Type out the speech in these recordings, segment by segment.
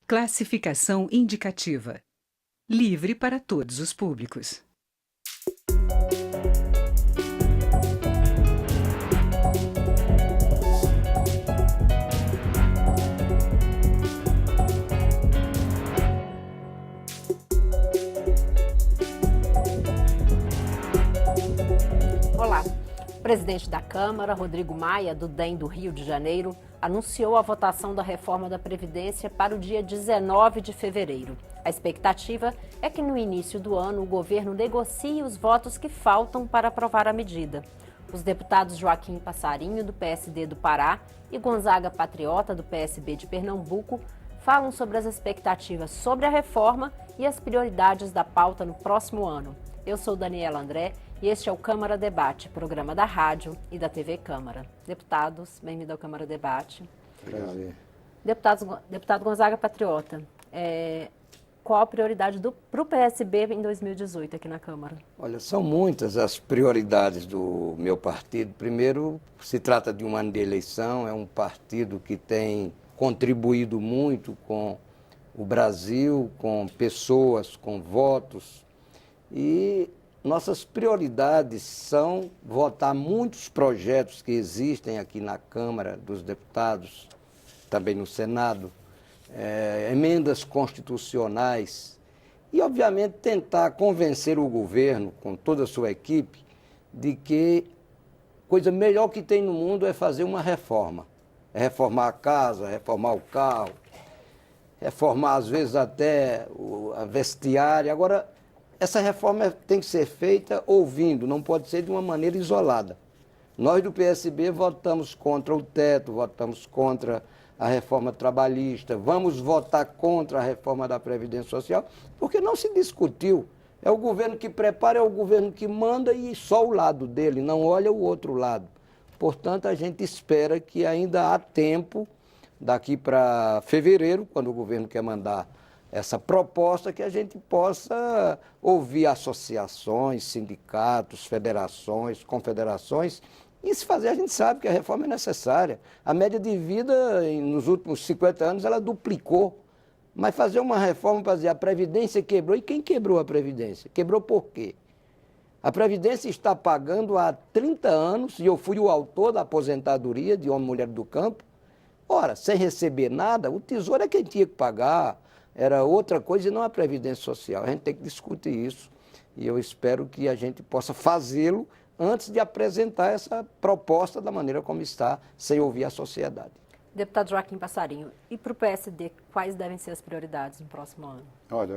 Classificação indicativa. Livre para todos os públicos. Olá. O presidente da Câmara, Rodrigo Maia, do DEM do Rio de Janeiro, anunciou a votação da reforma da Previdência para o dia 19 de fevereiro. A expectativa é que no início do ano o governo negocie os votos que faltam para aprovar a medida. Os deputados Joaquim Passarinho, do PSD do Pará, e Gonzaga Patriota, do PSB de Pernambuco, falam sobre as expectativas sobre a reforma e as prioridades da pauta no próximo ano. Eu sou Daniela André e este é o Câmara Debate, programa da rádio e da TV Câmara. Deputados, bem-vindo ao Câmara Debate. Prazer. Deputado Gonzaga Patriota, qual a prioridade para o PSB em 2018 aqui na Câmara? Olha, são muitas as prioridades do meu partido. Primeiro, se trata de um ano de eleição, é um partido que tem contribuído muito com o Brasil, com pessoas, com votos. E nossas prioridades são votar muitos projetos que existem aqui na Câmara dos Deputados, também no Senado, emendas constitucionais e, obviamente, tentar convencer o governo, com toda a sua equipe, de que coisa melhor que tem no mundo é fazer uma reforma. É reformar a casa, reformar o carro, reformar, às vezes, até a vestiária. Agora, essa reforma tem que ser feita ouvindo, não pode ser de uma maneira isolada. Nós do PSB votamos contra o teto, votamos contra a reforma trabalhista, vamos votar contra a reforma da Previdência Social, porque não se discutiu. É o governo que prepara, é o governo que manda e só o lado dele, não olha o outro lado. Portanto, a gente espera que ainda há tempo, daqui para fevereiro, quando o governo quer mandar essa proposta, que a gente possa ouvir associações, sindicatos, federações, confederações, e se fazer, a gente sabe que a reforma é necessária. A média de vida, nos últimos 50 anos, ela duplicou. Mas fazer uma reforma para dizer a Previdência quebrou, e quem quebrou a Previdência? Quebrou por quê? A Previdência está pagando há 30 anos, e eu fui o autor da aposentadoria de homem e mulher do campo. Ora, sem receber nada, o Tesouro é quem tinha que pagar. Era outra coisa e não a Previdência Social. A gente tem que discutir isso e eu espero que a gente possa fazê-lo antes de apresentar essa proposta da maneira como está, sem ouvir a sociedade. Deputado Joaquim Passarinho, e para o PSD, quais devem ser as prioridades no próximo ano? Olha,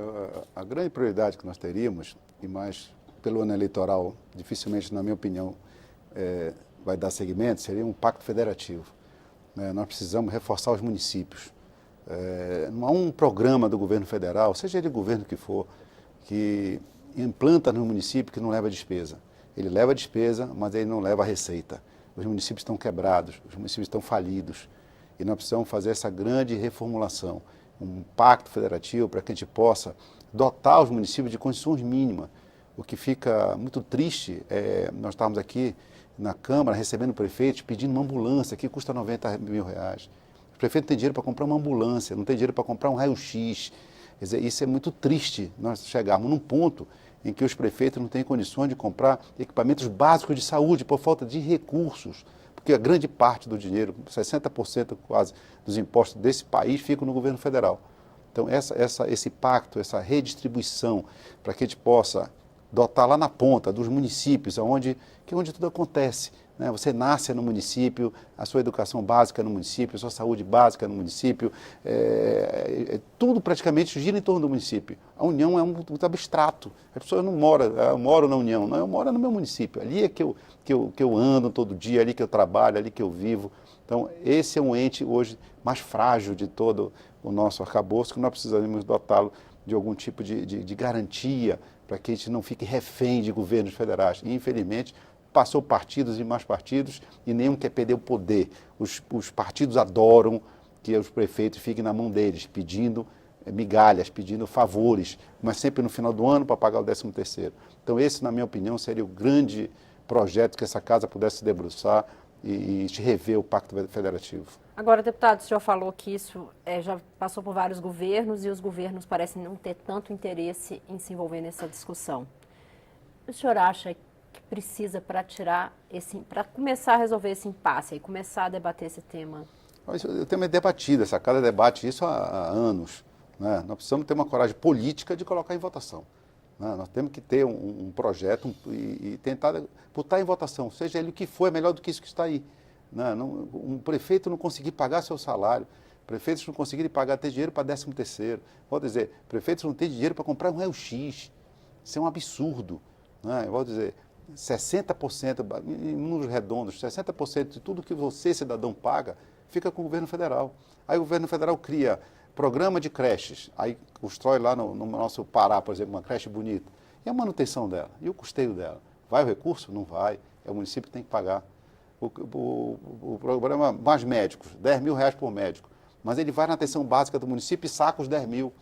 a grande prioridade que nós teríamos, e mais pelo ano eleitoral, dificilmente, na minha opinião, vai dar seguimento, seria um pacto federativo. Nós precisamos reforçar os municípios. Não há um programa do governo federal, seja ele governo que for, que implanta no município que não leva despesa. Ele leva despesa, mas ele não leva receita. Os municípios estão quebrados, os municípios estão falidos. E nós precisamos fazer essa grande reformulação, um pacto federativo para que a gente possa dotar os municípios de condições mínimas. O que fica muito triste nós estávamos aqui na Câmara recebendo prefeitos pedindo uma ambulância que custa R$90 mil. O prefeito não tem dinheiro para comprar uma ambulância, não tem dinheiro para comprar um raio-x. Quer dizer, isso é muito triste, nós chegarmos num ponto em que os prefeitos não têm condições de comprar equipamentos básicos de saúde por falta de recursos, porque a grande parte do dinheiro, 60% quase dos impostos desse país ficam no governo federal. Então, esse pacto, essa redistribuição, para que a gente possa dotar lá na ponta dos municípios, onde tudo acontece. Você nasce no município, a sua educação básica é no município, a sua saúde básica é no município, tudo praticamente gira em torno do município. A União é muito abstrato, as pessoas não moram, eu moro na União, não, eu moro no meu município, ali é que eu ando todo dia, ali que eu trabalho, ali que eu vivo. Então, esse é um ente hoje mais frágil de todo o nosso arcabouço, que nós precisamos dotá-lo de algum tipo de garantia para que a gente não fique refém de governos federais. E, infelizmente, passou partidos e mais partidos e nenhum quer perder o poder. Os partidos adoram que os prefeitos fiquem na mão deles, pedindo migalhas, pedindo favores, mas sempre no final do ano para pagar o 13º. Então esse, na minha opinião, seria o grande projeto que essa casa pudesse se debruçar e rever o Pacto Federativo. Agora, deputado, o senhor falou que isso já passou por vários governos e os governos parecem não ter tanto interesse em se envolver nessa discussão. O senhor acha que precisa para começar a resolver esse impasse e começar a debater esse tema? O tema é debatido, essa casa debate isso há anos. Né? Nós precisamos ter uma coragem política de colocar em votação. Né? Nós temos que ter um projeto e tentar botar em votação, seja ele o que for, é melhor do que isso que está aí. Né? Um prefeito não conseguir pagar seu salário, prefeitos não conseguirem pagar, ter dinheiro para 13º. Vou dizer, prefeitos não têm dinheiro para comprar um raio-x. Isso é um absurdo. Né? Eu vou dizer, 60%, em números redondos, 60% de tudo que você, cidadão, paga, fica com o governo federal. Aí o governo federal cria programa de creches, aí constrói lá no nosso Pará, por exemplo, uma creche bonita. E a manutenção dela? E o custeio dela? Vai o recurso? Não vai. É o município que tem que pagar. O programa Mais Médicos, R$10.000 por médico. Mas ele vai na atenção básica do município e saca os 10 mil.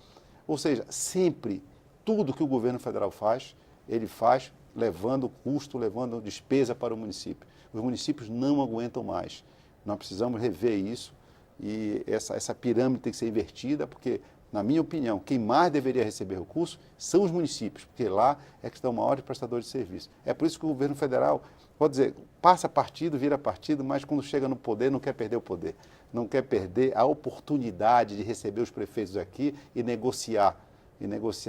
Ou seja, sempre, tudo que o governo federal faz, ele faz levando custo, levando despesa para o município. Os municípios não aguentam mais. Nós precisamos rever isso e essa pirâmide tem que ser invertida, porque, na minha opinião, quem mais deveria receber recursos são os municípios, porque lá é que estão maiores prestadores de serviço. É por isso que o governo federal, pode dizer, passa partido, vira partido, mas quando chega no poder não quer perder o poder, não quer perder a oportunidade de receber os prefeitos aqui e negociar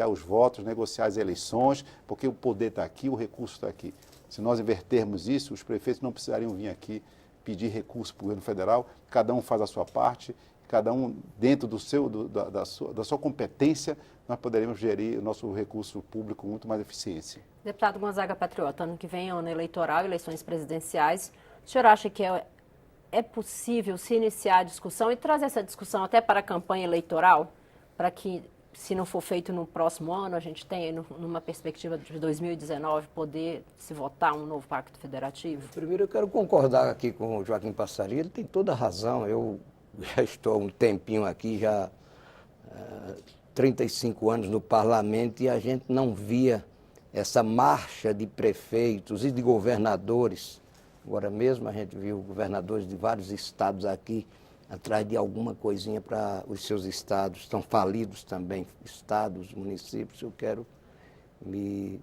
os votos, negociar as eleições, porque o poder está aqui, o recurso está aqui. Se nós invertermos isso, os prefeitos não precisariam vir aqui pedir recurso para o governo federal, cada um faz a sua parte, cada um dentro da sua competência, nós poderemos gerir o nosso recurso público com muito mais eficiência. Deputado Gonzaga Patriota, ano que vem é ano eleitoral, eleições presidenciais. O senhor acha que é possível se iniciar a discussão e trazer essa discussão até para a campanha eleitoral, para que, se não for feito no próximo ano, a gente tenha, numa perspectiva de 2019, poder se votar um novo pacto federativo? Primeiro, eu quero concordar aqui com o Joaquim Passari, ele tem toda a razão. Eu já estou há um tempinho aqui, já 35 anos no parlamento, e a gente não via essa marcha de prefeitos e de governadores. Agora mesmo a gente viu governadores de vários estados aqui atrás de alguma coisinha para os seus estados. Estão falidos também, estados, municípios. Eu quero me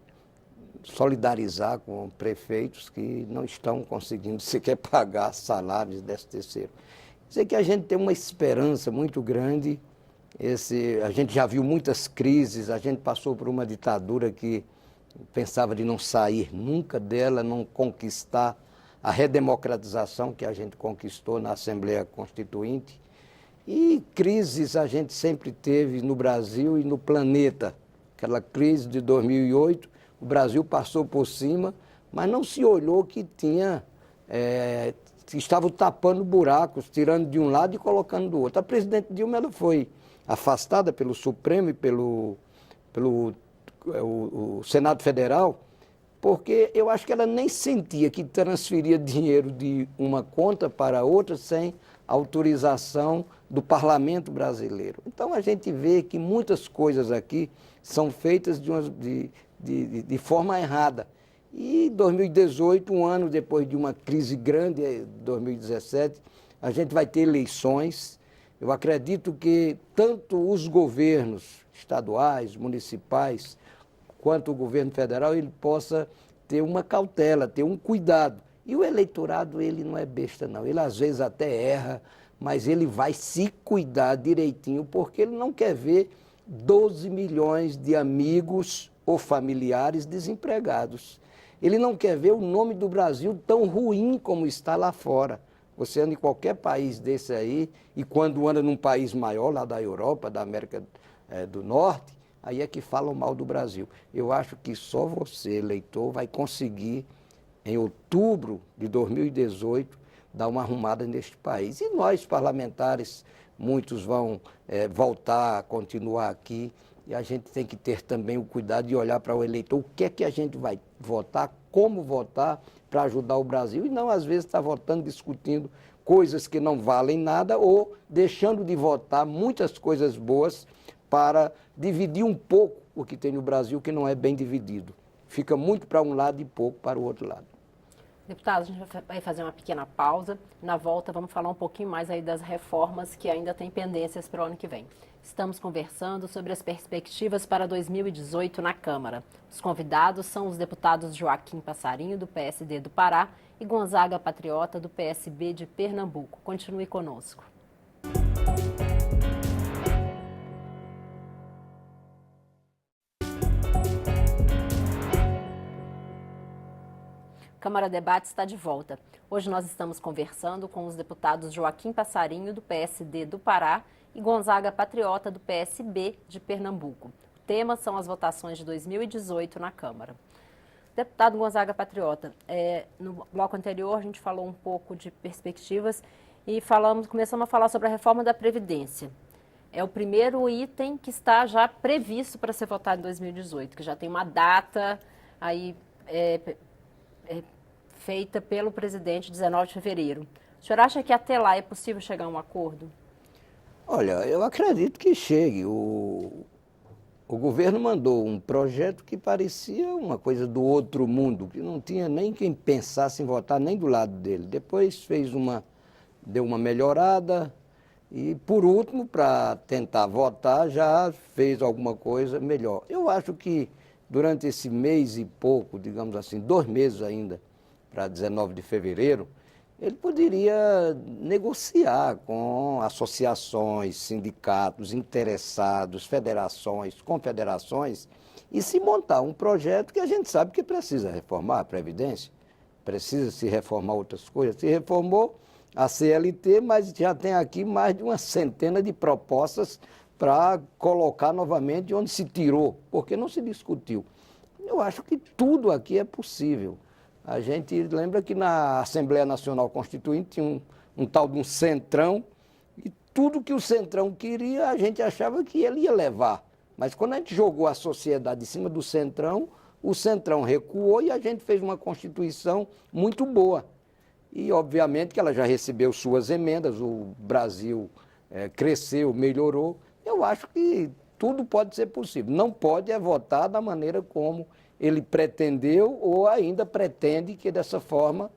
solidarizar com prefeitos que não estão conseguindo sequer pagar salários desse terceiro. Sei que a gente tem uma esperança muito grande. A gente já viu muitas crises, a gente passou por uma ditadura que pensava de não sair nunca dela, não conquistar a redemocratização que a gente conquistou na Assembleia Constituinte. E crises a gente sempre teve no Brasil e no planeta. Aquela crise de 2008, o Brasil passou por cima, mas não se olhou que estavam tapando buracos, tirando de um lado e colocando do outro. A presidente Dilma ela foi afastada pelo Supremo e pelo Senado Federal, porque eu acho que ela nem sentia que transferia dinheiro de uma conta para outra sem autorização do parlamento brasileiro. Então a gente vê que muitas coisas aqui são feitas de forma errada. E 2018, um ano depois de uma crise grande, 2017, a gente vai ter eleições. Eu acredito que tanto os governos estaduais, municipais, quanto o governo federal, ele possa ter uma cautela, ter um cuidado. E o eleitorado, ele não é besta, não. Ele, às vezes, até erra, mas ele vai se cuidar direitinho, porque ele não quer ver 12 milhões de amigos ou familiares desempregados. Ele não quer ver o nome do Brasil tão ruim como está lá fora. Você anda em qualquer país desse aí, e quando anda num país maior, lá da Europa, da América do Norte, aí é que falam mal do Brasil. Eu acho que só você, eleitor, vai conseguir, em outubro de 2018, dar uma arrumada neste país. E nós, parlamentares, muitos vão voltar, continuar aqui, e a gente tem que ter também o cuidado de olhar para o eleitor, o que é que a gente vai votar, como votar para ajudar o Brasil, e não, às vezes, estar votando, discutindo coisas que não valem nada, ou deixando de votar muitas coisas boas para dividir um pouco o que tem no Brasil, que não é bem dividido. Fica muito para um lado e pouco para o outro lado. Deputado, a gente vai fazer uma pequena pausa. Na volta, vamos falar um pouquinho mais aí das reformas que ainda têm pendências para o ano que vem. Estamos conversando sobre as perspectivas para 2018 na Câmara. Os convidados são os deputados Joaquim Passarinho, do PSD do Pará, e Gonzaga Patriota, do PSB de Pernambuco. Continue conosco. Câmara Debates está de volta. Hoje nós estamos conversando com os deputados Joaquim Passarinho, do PSD do Pará, e Gonzaga Patriota, do PSB de Pernambuco. O tema são as votações de 2018 na Câmara. Deputado Gonzaga Patriota, no bloco anterior a gente falou um pouco de perspectivas e começamos a falar sobre a reforma da Previdência. É o primeiro item que está já previsto para ser votado em 2018, que já tem uma data aí feita pelo presidente, 19 de fevereiro. O senhor acha que até lá é possível chegar a um acordo? Olha, eu acredito que chegue. O governo mandou um projeto que parecia uma coisa do outro mundo, que não tinha nem quem pensasse em votar nem do lado dele. Depois deu uma melhorada e, por último, para tentar votar, já fez alguma coisa melhor. Eu acho que durante esse mês e pouco, digamos assim, 2 meses ainda, para 19 de fevereiro, ele poderia negociar com associações, sindicatos, interessados, federações, confederações, e se montar um projeto que a gente sabe que precisa reformar a Previdência, precisa se reformar outras coisas. Se reformou a CLT, mas já tem aqui mais de uma centena de propostas para colocar novamente onde se tirou, porque não se discutiu. Eu acho que tudo aqui é possível. A gente lembra que na Assembleia Nacional Constituinte tinha um tal de um centrão, e tudo que o centrão queria a gente achava que ele ia levar. Mas quando a gente jogou a sociedade em cima do centrão, o centrão recuou e a gente fez uma Constituição muito boa. E obviamente que ela já recebeu suas emendas, o Brasil cresceu, melhorou. Eu acho que tudo pode ser possível. Não pode votar da maneira como ele pretendeu ou ainda pretende, que dessa forma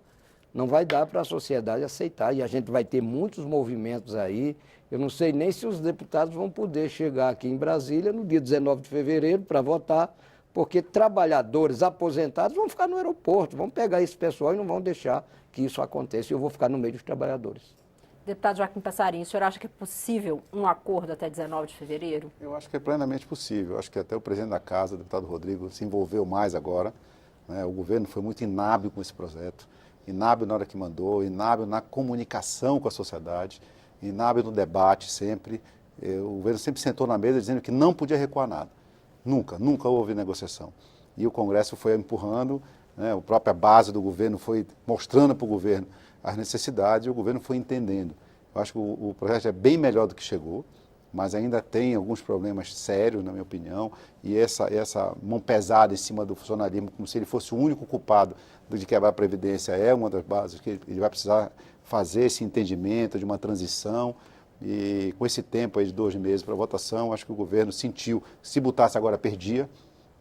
não vai dar para a sociedade aceitar. E a gente vai ter muitos movimentos aí. Eu não sei nem se os deputados vão poder chegar aqui em Brasília no dia 19 de fevereiro para votar, porque trabalhadores aposentados vão ficar no aeroporto, vão pegar esse pessoal e não vão deixar que isso aconteça. E eu vou ficar no meio dos trabalhadores. Deputado Joaquim Passarinho, o senhor acha que é possível um acordo até 19 de fevereiro? Eu acho que é plenamente possível. Eu acho que até o presidente da Casa, o deputado Rodrigo, se envolveu mais agora. Né? O governo foi muito inábil com esse projeto, inábil na hora que mandou, inábil na comunicação com a sociedade, inábil no debate sempre. O governo sempre sentou na mesa dizendo que não podia recuar nada. Nunca houve negociação. E o Congresso foi empurrando, né? A própria base do governo foi mostrando para o governo as necessidades e o governo foi entendendo. Eu acho que o projeto é bem melhor do que chegou, mas ainda tem alguns problemas sérios, na minha opinião, e essa mão pesada em cima do funcionalismo, como se ele fosse o único culpado de quebrar a Previdência, é uma das bases que ele vai precisar fazer esse entendimento de uma transição, e com esse tempo aí de 2 meses para votação, acho que o governo sentiu, se botasse agora perdia,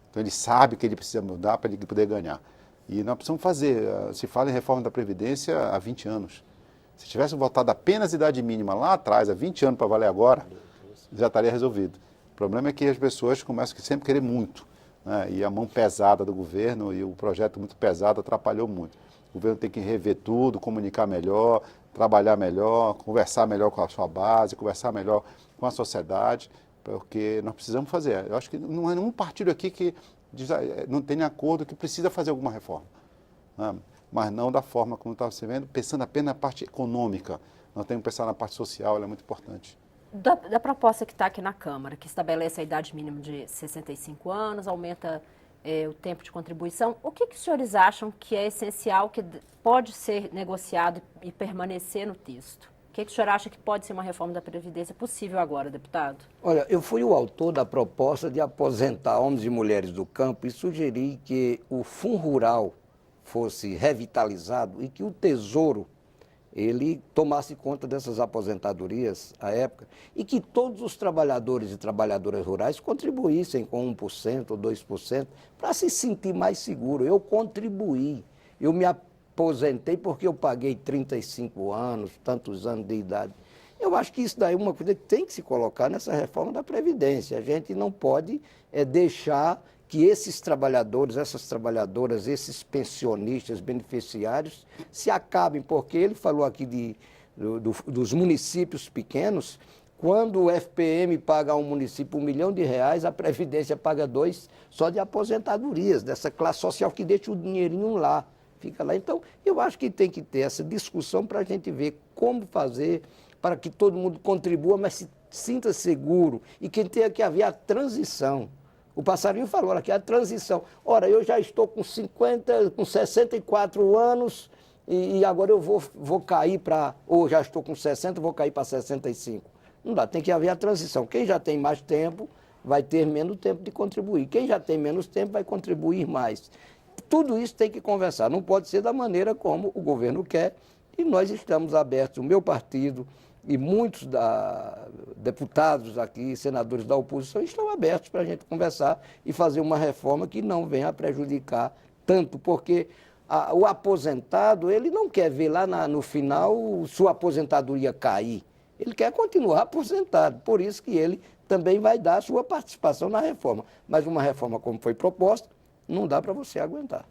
então ele sabe que ele precisa mudar para ele poder ganhar. E nós precisamos fazer, se fala em reforma da Previdência há 20 anos. Se tivesse votado apenas a idade mínima lá atrás, há 20 anos para valer agora, já estaria resolvido. O problema é que as pessoas começam a sempre querer muito, né? E a mão pesada do governo e o projeto muito pesado atrapalhou muito. O governo tem que rever tudo, comunicar melhor, trabalhar melhor, conversar melhor com a sua base, conversar melhor com a sociedade, porque nós precisamos fazer. Eu acho que não é nenhum partido aqui que não tem acordo que precisa fazer alguma reforma, né? Mas não da forma como estava se vendo, pensando apenas na parte econômica. Nós temos que pensar na parte social, ela é muito importante. Da proposta que está aqui na Câmara, que estabelece a idade mínima de 65 anos, aumenta o tempo de contribuição, o que os senhores acham que é essencial, que pode ser negociado e permanecer no texto? O que o senhor acha que pode ser uma reforma da Previdência possível agora, deputado? Olha, eu fui o autor da proposta de aposentar homens e mulheres do campo e sugeri que o Fundo Rural fosse revitalizado e que o Tesouro ele tomasse conta dessas aposentadorias à época e que todos os trabalhadores e trabalhadoras rurais contribuíssem com 1% ou 2% para se sentir mais seguro. Eu contribuí, eu me aposentei porque eu paguei 35 anos, tantos anos de idade. Eu acho que isso daí é uma coisa que tem que se colocar nessa reforma da Previdência. A gente não pode deixar que esses trabalhadores, essas trabalhadoras, esses pensionistas, beneficiários, se acabem, porque ele falou aqui dos municípios pequenos. Quando o FPM paga a um município R$1 milhão, a Previdência paga 2 só de aposentadorias, dessa classe social que deixa o dinheirinho lá, fica lá. Então, eu acho que tem que ter essa discussão para a gente ver como fazer, para que todo mundo contribua, mas se sinta seguro e que tenha que haver a transição. O Passarinho falou aqui, a transição. Ora, eu já estou com 64 anos e agora eu vou cair para, ou já estou com 60, vou cair para 65. Não dá, tem que haver a transição. Quem já tem mais tempo vai ter menos tempo de contribuir. Quem já tem menos tempo vai contribuir mais. Tudo isso tem que conversar, não pode ser da maneira como o governo quer, e nós estamos abertos, o meu partido e muitos deputados aqui, senadores da oposição, estão abertos para a gente conversar e fazer uma reforma que não venha a prejudicar tanto, porque o aposentado, ele não quer ver lá no final sua aposentadoria cair, ele quer continuar aposentado, por isso que ele também vai dar a sua participação na reforma. Mas uma reforma como foi proposta, não dá para você aguentar.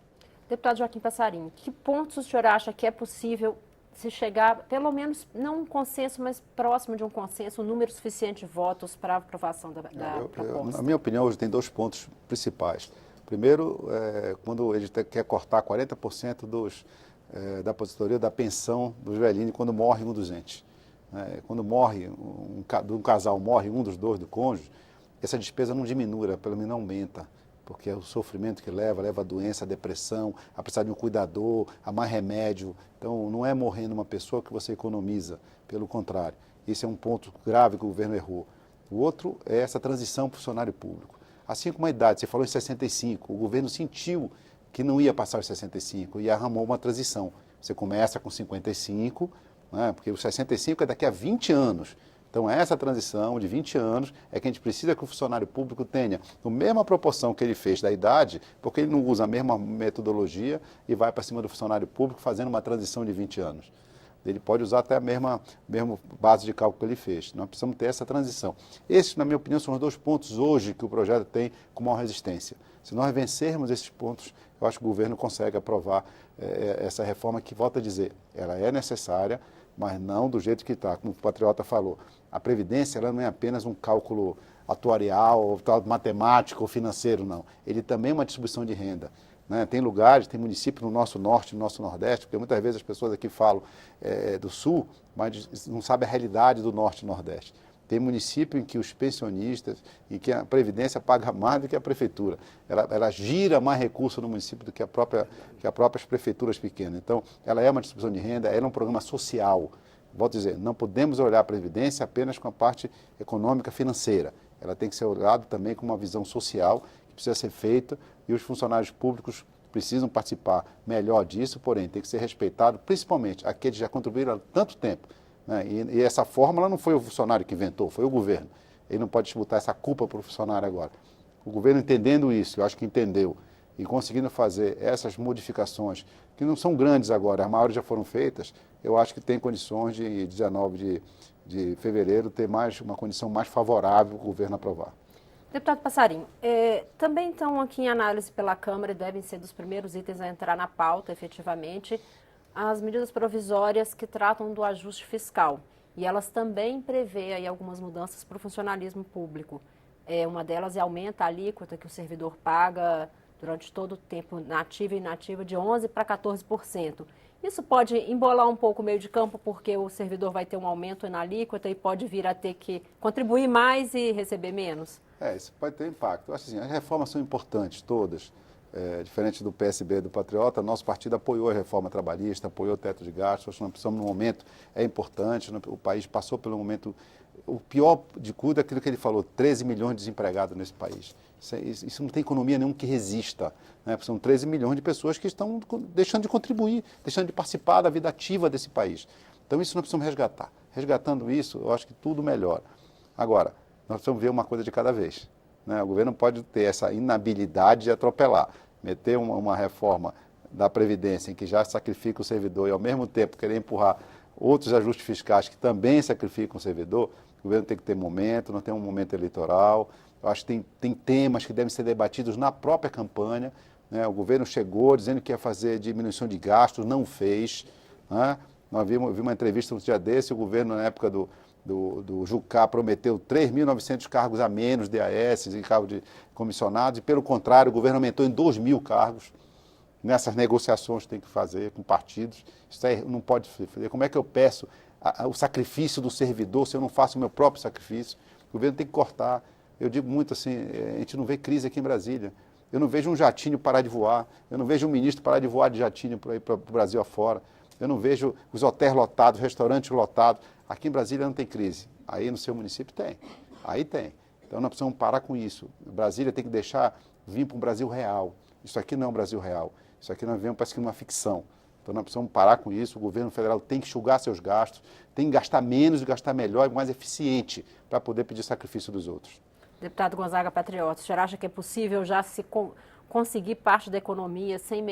Deputado Joaquim Passarinho, que pontos o senhor acha que é possível se chegar, pelo menos, não um consenso, mas próximo de um consenso, um número suficiente de votos para a aprovação da proposta? Na minha opinião, hoje tem 2 pontos principais. Primeiro, quando ele quer cortar 40% da aposentadoria, da pensão dos velhinhos quando morre um dos entes. Quando morre, um casal morre, um dos dois, do cônjuge, essa despesa não diminui, pelo menos aumenta. Porque é o sofrimento que leva a doença, a depressão, a precisar de um cuidador, a mais remédio. Então, não é morrendo uma pessoa que você economiza, pelo contrário. Esse é um ponto grave que o governo errou. O outro é essa transição para o funcionário público. Assim como a idade, você falou em 65, o governo sentiu que não ia passar os 65 e arrumou uma transição. Você começa com 55, né, porque os 65 é daqui a 20 anos. Então, essa transição de 20 anos é que a gente precisa que o funcionário público tenha a mesma proporção que ele fez da idade, porque ele não usa a mesma metodologia e vai para cima do funcionário público fazendo uma transição de 20 anos. Ele pode usar até a mesma base de cálculo que ele fez. Nós precisamos ter essa transição. Esses, na minha opinião, são os 2 pontos hoje que o projeto tem com maior resistência. Se nós vencermos esses pontos, eu acho que o governo consegue aprovar essa reforma que, volto a dizer, ela é necessária, mas não do jeito que está, como o Patriota falou. A Previdência ela não é apenas um cálculo atuarial, matemático ou financeiro, não. Ele também é uma distribuição de renda. Né? Tem lugares, tem municípios no nosso norte, no nosso nordeste, porque muitas vezes as pessoas aqui falam do sul, mas não sabem a realidade do norte e nordeste. Tem município em que os pensionistas, em que a Previdência paga mais do que a prefeitura. Ela gira mais recursos no município do que as próprias prefeituras pequenas. Então, ela é uma distribuição de renda, ela é um programa social. Volto a dizer, não podemos olhar a Previdência apenas com a parte econômica financeira. Ela tem que ser olhada também com uma visão social que precisa ser feita e os funcionários públicos precisam participar melhor disso, porém, tem que ser respeitado, principalmente aqueles que já contribuíram há tanto tempo. E essa fórmula não foi o funcionário que inventou, foi o governo. Ele não pode disputar essa culpa para o funcionário agora. O governo entendendo isso, eu acho que entendeu, e conseguindo fazer essas modificações, que não são grandes agora, as maiores já foram feitas, eu acho que tem condições de 19 de fevereiro ter uma condição mais favorável para o governo aprovar. Deputado Passarinho, também estão aqui em análise pela Câmara e devem ser dos primeiros itens a entrar na pauta, efetivamente, as medidas provisórias que tratam do ajuste fiscal. E elas também prevêem aí algumas mudanças para o funcionalismo público. Uma delas aumenta a alíquota que o servidor paga durante todo o tempo nativa e inativa de 11% para 14%. Isso pode embolar um pouco o meio de campo, porque o servidor vai ter um aumento na alíquota e pode vir a ter que contribuir mais e receber menos? Isso pode ter impacto. Eu acho assim, as reformas são importantes, todas. Diferente do PSB e do Patriota, nosso partido apoiou a reforma trabalhista, apoiou o teto de gastos. Acho que nós precisamos, num momento, é importante, o país passou pelo momento, o pior de tudo é aquilo que ele falou, 13 milhões de desempregados nesse país. Isso não tem economia nenhuma que resista. Né? São 13 milhões de pessoas que estão deixando de contribuir, deixando de participar da vida ativa desse país. Então isso nós precisamos resgatar. Resgatando isso, eu acho que tudo melhora. Agora, nós precisamos ver uma coisa de cada vez. Né? O governo pode ter essa inabilidade de atropelar, meter uma reforma da Previdência, em que já sacrifica o servidor e, ao mesmo tempo, querer empurrar outros ajustes fiscais que também sacrificam o servidor, o governo tem que ter momento, não tem um momento eleitoral. Eu acho que tem temas que devem ser debatidos na própria campanha, né? O governo chegou dizendo que ia fazer diminuição de gastos, não fez, né? Nós vimos uma entrevista um dia desse, o governo, na época do Jucá, prometeu 3.900 cargos a menos de AS e cargos de comissionados, e, pelo contrário, o governo aumentou em 2.000 cargos. Nessas negociações que tem que fazer com partidos, isso aí não pode fazer. Como é que eu peço o sacrifício do servidor se eu não faço o meu próprio sacrifício? O governo tem que cortar. Eu digo muito assim, a gente não vê crise aqui em Brasília. Eu não vejo um jatinho parar de voar, eu não vejo um ministro parar de voar de jatinho para ir para o Brasil afora, eu não vejo os hotéis lotados, restaurantes lotados. Aqui em Brasília não tem crise, aí no seu município tem, aí tem. Então nós precisamos parar com isso. Brasília tem que deixar vir para um Brasil real. Isso aqui não é um Brasil real, isso aqui nós vivemos parece que numa ficção. Então nós precisamos parar com isso, o governo federal tem que enxugar seus gastos, tem que gastar menos e gastar melhor e mais eficiente para poder pedir sacrifício dos outros. Deputado Gonzaga Patriota, o senhor acha que é possível já se conseguir parte da economia sem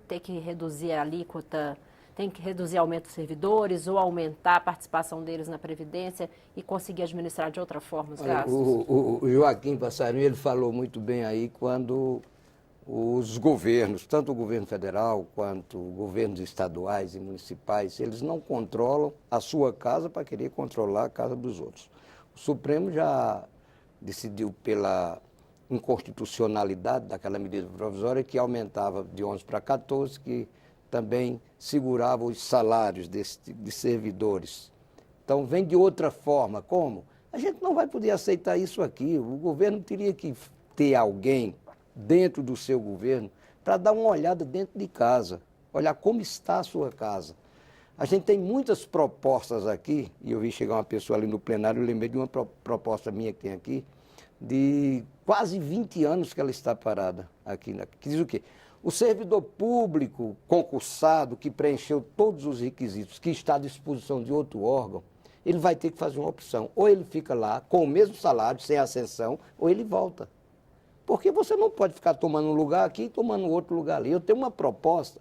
ter que reduzir a alíquota, tem que reduzir o aumento dos servidores ou aumentar a participação deles na Previdência e conseguir administrar de outra forma os gastos? O Joaquim Passarinho, ele falou muito bem aí quando os governos, tanto o governo federal quanto governos estaduais e municipais, eles não controlam a sua casa para querer controlar a casa dos outros. O Supremo já decidiu pela inconstitucionalidade daquela medida provisória que aumentava de 11 para 14, que também segurava os salários de servidores. Então, vem de outra forma. Como? A gente não vai poder aceitar isso aqui. O governo teria que ter alguém dentro do seu governo para dar uma olhada dentro de casa, olhar como está a sua casa. A gente tem muitas propostas aqui, e eu vi chegar uma pessoa ali no plenário, eu lembrei de uma proposta minha que tem aqui, de quase 20 anos que ela está parada aqui, que diz o quê? O servidor público concursado, que preencheu todos os requisitos, que está à disposição de outro órgão, ele vai ter que fazer uma opção. Ou ele fica lá com o mesmo salário, sem ascensão, ou ele volta. Porque você não pode ficar tomando um lugar aqui e tomando outro lugar ali. Eu tenho uma proposta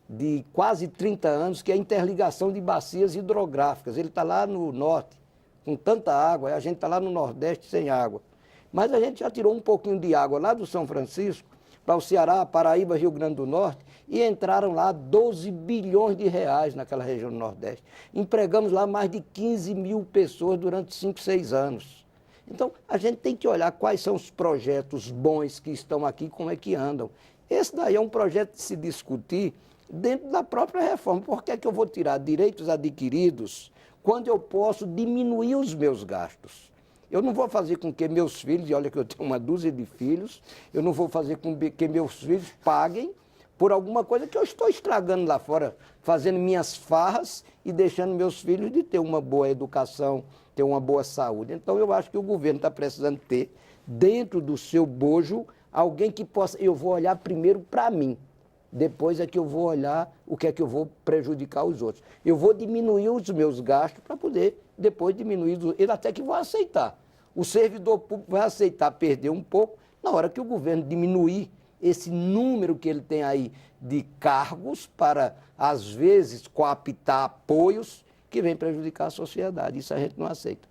de quase 30 anos, que é a interligação de bacias hidrográficas. Ele está lá no norte, com tanta água, e a gente está lá no nordeste sem água. Mas a gente já tirou um pouquinho de água lá do São Francisco, para o Ceará, Paraíba, Rio Grande do Norte, e entraram lá 12 bilhões de reais naquela região do Nordeste. Empregamos lá mais de 15 mil pessoas durante 5, 6 anos. Então, a gente tem que olhar quais são os projetos bons que estão aqui, como é que andam. Esse daí é um projeto de se discutir dentro da própria reforma. Por que é que eu vou tirar direitos adquiridos quando eu posso diminuir os meus gastos? Eu não vou fazer com que meus filhos, e olha que eu tenho uma dúzia de filhos, eu não vou fazer com que meus filhos paguem por alguma coisa que eu estou estragando lá fora, fazendo minhas farras e deixando meus filhos de ter uma boa educação, ter uma boa saúde. Então eu acho que o governo está precisando ter, dentro do seu bojo, alguém que possa... Eu vou olhar primeiro para mim, depois é que eu vou olhar o que é que eu vou prejudicar os outros. Eu vou diminuir os meus gastos para poder depois diminuir os... Eles até que vão aceitar. O servidor público vai aceitar perder um pouco na hora que o governo diminuir esse número que ele tem aí de cargos para, às vezes, coaptar apoios que vêm prejudicar a sociedade. Isso a gente não aceita.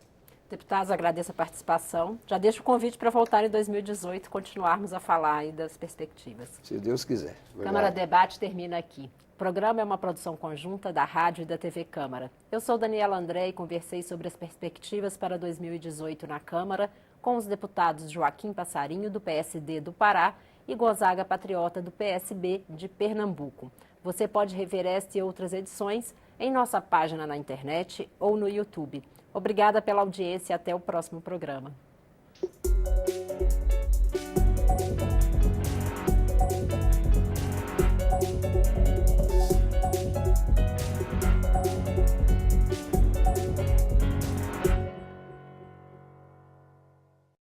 Deputados, agradeço a participação. Já deixo o convite para voltar em 2018 e continuarmos a falar aí das perspectivas. Se Deus quiser. Câmara Debate termina aqui. O programa é uma produção conjunta da Rádio e da TV Câmara. Eu sou Daniela André e conversei sobre as perspectivas para 2018 na Câmara com os deputados Joaquim Passarinho, do PSD do Pará, e Gonzaga Patriota, do PSB de Pernambuco. Você pode rever esta e outras edições em nossa página na internet ou no YouTube. Obrigada pela audiência e até o próximo programa.